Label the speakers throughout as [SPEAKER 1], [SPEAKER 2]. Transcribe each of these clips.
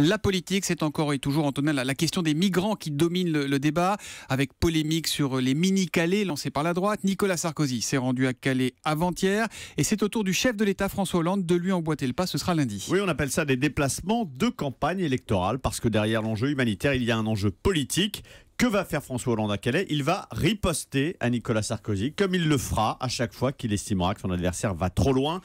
[SPEAKER 1] La politique, c'est encore et toujours, Antonin, la question des migrants qui domine le débat, avec polémique sur les mini-Calais lancés par la droite. Nicolas Sarkozy s'est rendu à Calais avant-hier et c'est au tour du chef de l'État François Hollande de lui emboîter le pas. Ce sera lundi.
[SPEAKER 2] Oui, on appelle ça des déplacements de campagne électorale parce que derrière l'enjeu humanitaire, il y a un enjeu politique. Que va faire François Hollande à Calais? Il va riposter à Nicolas Sarkozy, comme il le fera à chaque fois qu'il estimera que son adversaire va trop loin.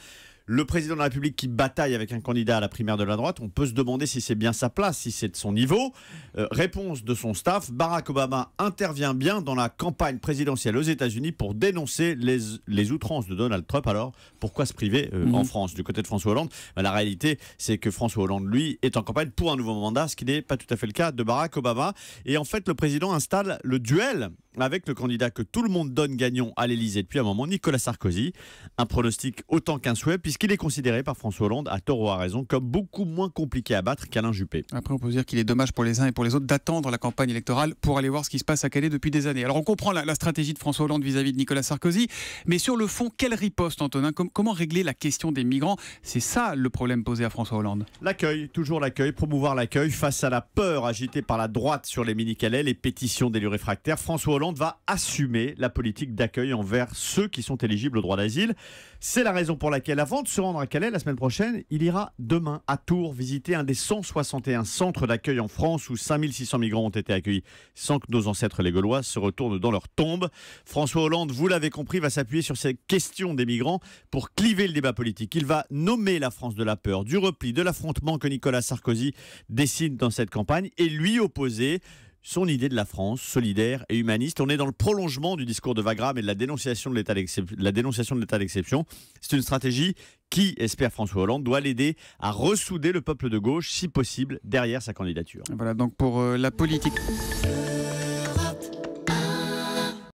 [SPEAKER 2] Le président de la République qui bataille avec un candidat à la primaire de la droite, on peut se demander si c'est bien sa place, si c'est de son niveau. Réponse de son staff, Barack Obama intervient bien dans la campagne présidentielle aux États-Unis pour dénoncer les outrances de Donald Trump. Alors, pourquoi se priver en France? Du côté de François Hollande, la réalité, c'est que François Hollande, lui, est en campagne pour un nouveau mandat, ce qui n'est pas tout à fait le cas de Barack Obama. Et en fait, le président installe le duel avec le candidat que tout le monde donne gagnant à l'Élysée depuis un moment, Nicolas Sarkozy. Un pronostic autant qu'un souhait, puisqu'il est considéré par François Hollande, à tort ou à raison, comme beaucoup moins compliqué à battre qu'Alain Juppé.
[SPEAKER 1] Après, on peut dire qu'il est dommage pour les uns et pour les autres d'attendre la campagne électorale pour aller voir ce qui se passe à Calais depuis des années. Alors, on comprend la stratégie de François Hollande vis-à-vis de Nicolas Sarkozy, mais sur le fond, quelle riposte, Antonin? Comment régler la question des migrants? C'est ça le problème posé à François Hollande.
[SPEAKER 2] L'accueil, toujours l'accueil, promouvoir l'accueil face à la peur agitée par la droite sur les mini-Calais, les pétitions d'élus réfractaires. François Hollande va assumer la politique d'accueil envers ceux qui sont éligibles au droit d'asile. C'est la raison pour laquelle, avant de se rendre à Calais la semaine prochaine, il ira demain à Tours visiter un des 161 centres d'accueil en France où 5600 migrants ont été accueillis sans que nos ancêtres les Gaulois se retournent dans leur tombe. François Hollande, vous l'avez compris, va s'appuyer sur ces questions des migrants pour cliver le débat politique. Il va nommer la France de la peur, du repli, de l'affrontement que Nicolas Sarkozy dessine dans cette campagne et lui opposer son idée de la France solidaire et humaniste. On est dans le prolongement du discours de Wagram et de la dénonciation de l'état d'exception. C'est une stratégie qui, espère François Hollande, doit l'aider à ressouder le peuple de gauche, si possible, derrière sa candidature.
[SPEAKER 1] Voilà donc pour la politique.